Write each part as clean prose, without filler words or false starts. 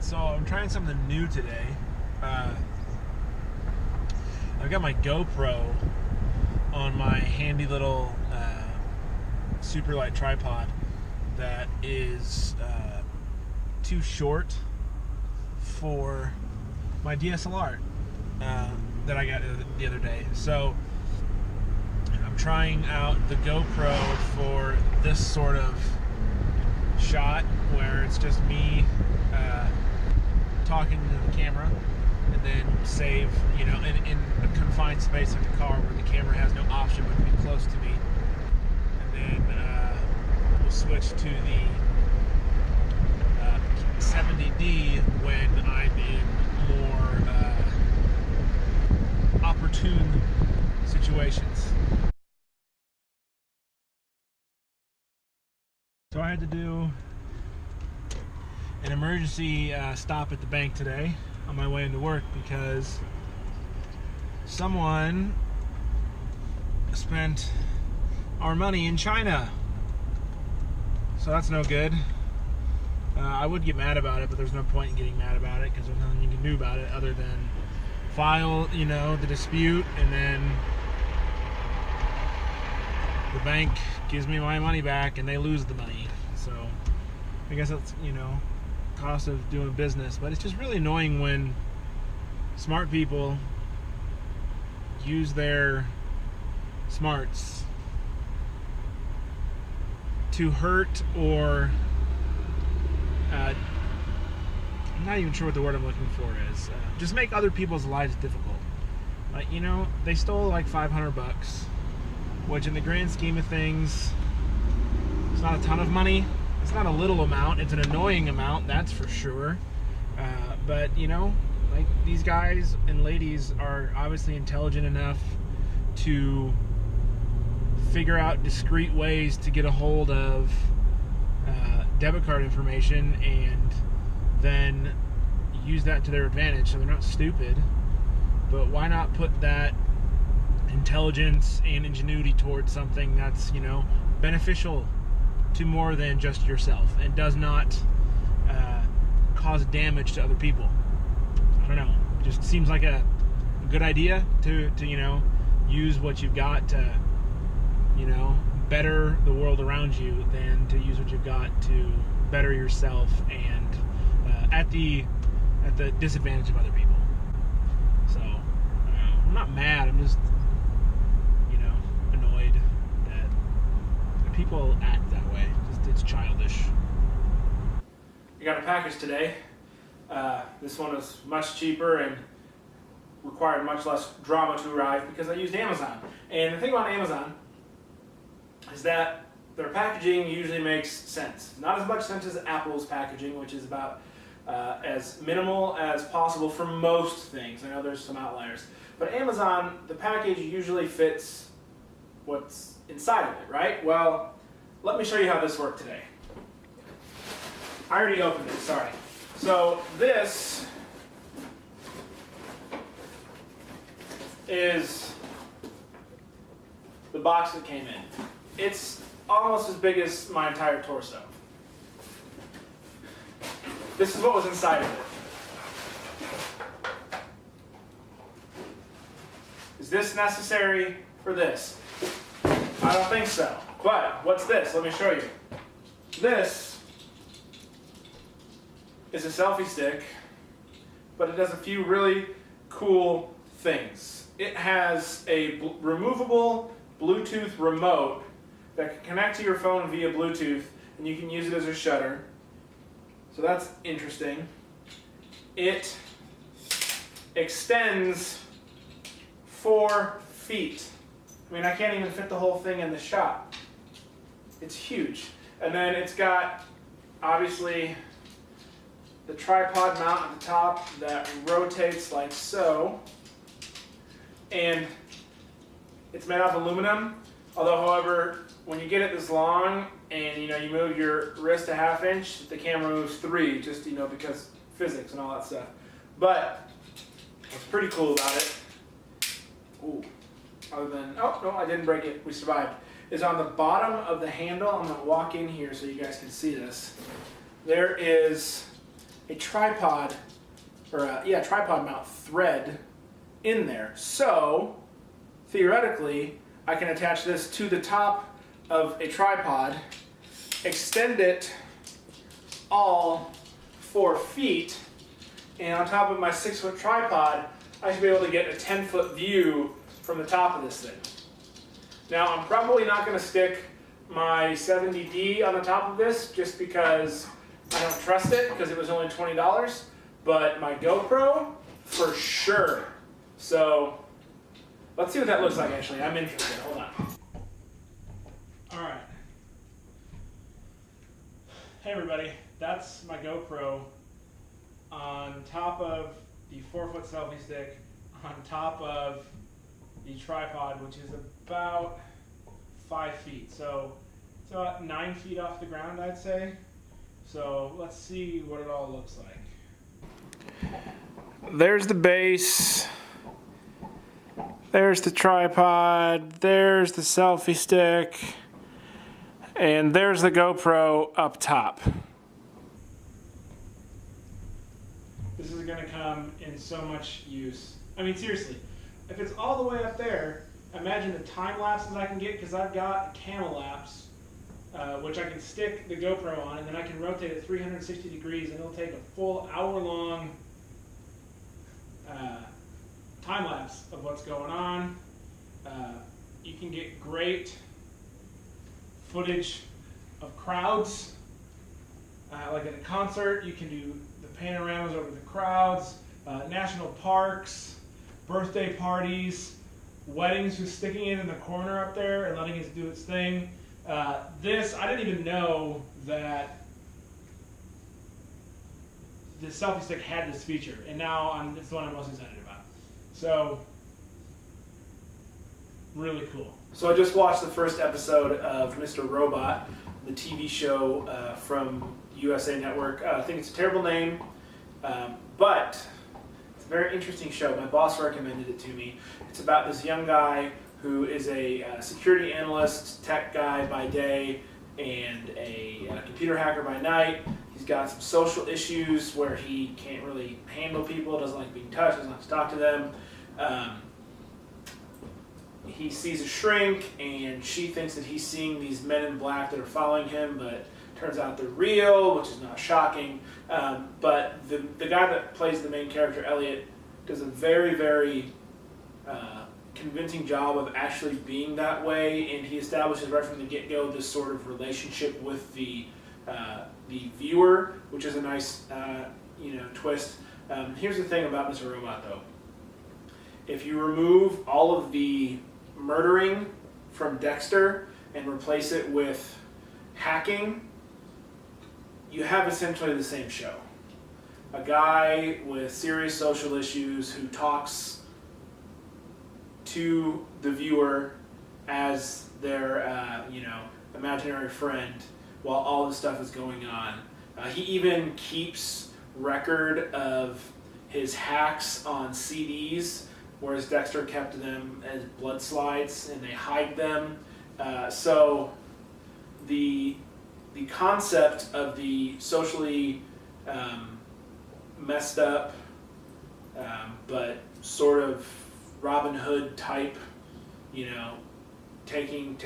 Alright, so I'm trying something new today. I've got my GoPro on my handy little super light tripod that is too short for my DSLR that I got the other day. So I'm trying out the GoPro for this sort of shot where it's just me talking to the camera, and then save, you know, in a confined space like the car where the camera has no option but to be close to me. And then we'll switch to the 70D when I'm in more opportune situations. So I had to do an emergency stop at the bank today on my way into work because someone spent our money in China. So that's no good. I would get mad about it, but there's no point in getting mad about it because there's nothing you can do about it other than file, you know, the dispute, and then the bank gives me my money back and they lose the money. So I guess that's, you know, cost of doing business. But it's just really annoying when smart people use their smarts to hurt or I'm not even sure what the word I'm looking for is. Just make other people's lives difficult. Like, you know, they stole like $500, which in the grand scheme of things, it's not a ton of money. It's not a little amount. It's an annoying amount, that's for sure. But, you know, like, these guys and ladies are obviously intelligent enough to figure out discreet ways to get a hold of debit card information and then use that to their advantage. So they're not stupid, but why not put that intelligence and ingenuity towards something that's, you know, beneficial to more than just yourself and does not cause damage to other people. I don't know, it just seems like a good idea to you know, use what you've got to, you know, better the world around you than to use what you've got to better yourself and at the disadvantage of other people. So I'm not mad, I'm just, you know, annoyed that people act that way. It's childish. I got a package today. This one was much cheaper and required much less drama to arrive because I used Amazon. And the thing about Amazon is that their packaging usually makes sense. Not as much sense as Apple's packaging, which is about as minimal as possible for most things. I know there's some outliers. But Amazon, the package usually fits what's inside of it, right? Well, let me show you how this worked today. I already opened it, sorry. So this is the box that came in. It's almost as big as my entire torso. This is what was inside of it. Is this necessary for this? I don't think so. But what's this? Let me show you. This is a selfie stick, but it does a few really cool things. It has a removable Bluetooth remote that can connect to your phone via Bluetooth, and you can use it as a shutter. So that's interesting. It extends 4 feet. I mean, I can't even fit the whole thing in the shot. It's huge. And then it's got, obviously, the tripod mount at the top that rotates like so. And it's made out of aluminum. Although, however, when you get it this long and, you know, you move your wrist a ½ inch, the camera moves 3, just, you know, because physics and all that stuff. But what's pretty cool about it, ooh, other than, oh, no, I didn't break it, we survived, is on the bottom of the handle. I'm going to walk in here so you guys can see this. There is a tripod, or tripod mount thread in there. So, theoretically, I can attach this to the top of a tripod, extend it all 4 feet, and on top of my 6-foot tripod, I should be able to get a 10-foot view from the top of this thing. Now, I'm probably not going to stick my 70D on the top of this just because I don't trust it, because it was only $20, but my GoPro, for sure. So, let's see what that looks like actually. I'm interested. Hold on. Alright. Hey everybody, that's my GoPro on top of the 4-foot selfie stick, on top of the tripod, which is about 5 feet. So it's about 9 feet off the ground, I'd say. So let's see what it all looks like. There's the base. There's the tripod. There's the selfie stick. And there's the GoPro up top. This is going to come in so much use. I mean, seriously, if it's all the way up there, imagine the time lapses I can get, because I've got camel lapse, which I can stick the GoPro on, and then I can rotate it 360 degrees, and it'll take a full hour-long time lapse of what's going on. You can get great footage of crowds, like at a concert. You can do the panoramas over the crowds, national parks, birthday parties, weddings, just sticking it in the corner up there and letting it do its thing. This, I didn't even know that the selfie stick had this feature, and now it's the one I'm most excited about. So, really cool. So I just watched the first episode of Mr. Robot, the TV show from USA Network. I think it's a terrible name, but it's a very interesting show. My boss recommended it to me. It's about this young guy who is a security analyst, tech guy by day, and a computer hacker by night. He's got some social issues where he can't really handle people, doesn't like being touched, doesn't like to talk to them. He sees a shrink, and she thinks that he's seeing these men in black that are following him, but turns out they're real, which is not shocking. But the guy that plays the main character, Elliot, does a very, very convincing job of actually being that way, and he establishes right from the get-go this sort of relationship with the viewer, which is a nice twist. Here's the thing about Mr. Robot, though. If you remove all of the murdering from Dexter and replace it with hacking, you have essentially the same show. A guy with serious social issues who talks to the viewer as their imaginary friend while all this stuff is going on. He even keeps record of his hacks on CDs, whereas Dexter kept them as blood slides, and they hide them. So the concept of the socially messed up, but sort of Robin Hood type, taking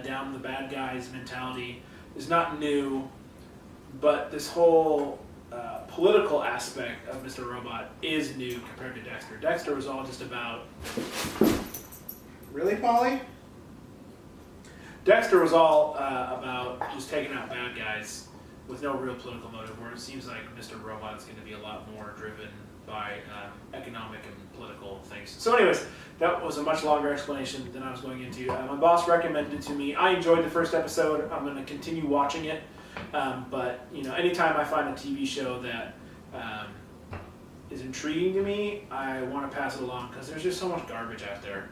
down the bad guys mentality is not new, but this whole political aspect of Mr. Robot is new compared to Dexter. Dexter was all just about... Really, Polly? Dexter was all about just taking out bad guys with no real political motive, where it seems like Mr. Robot is going to be a lot more driven by economic and political things. So anyways, that was a much longer explanation than I was going into. My boss recommended it to me. I enjoyed the first episode. I'm going to continue watching it. But anytime I find a TV show that is intriguing to me, I want to pass it along, because there's just so much garbage out there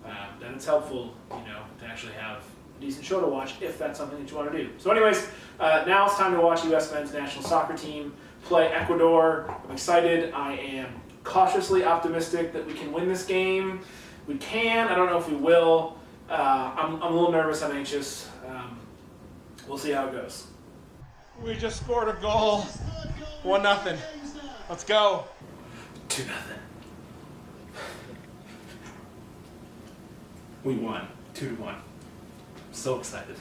that it's helpful, to actually have a decent show to watch if that's something that you want to do. So anyways, now it's time to watch U.S. men's national soccer team play Ecuador. I'm excited. I am cautiously optimistic that we can win this game. We can. I don't know if we will. I'm a little nervous. I'm anxious. We'll see how it goes. We just scored a goal 1-0. Let's go. 2-0. We won. 2-1. So excited.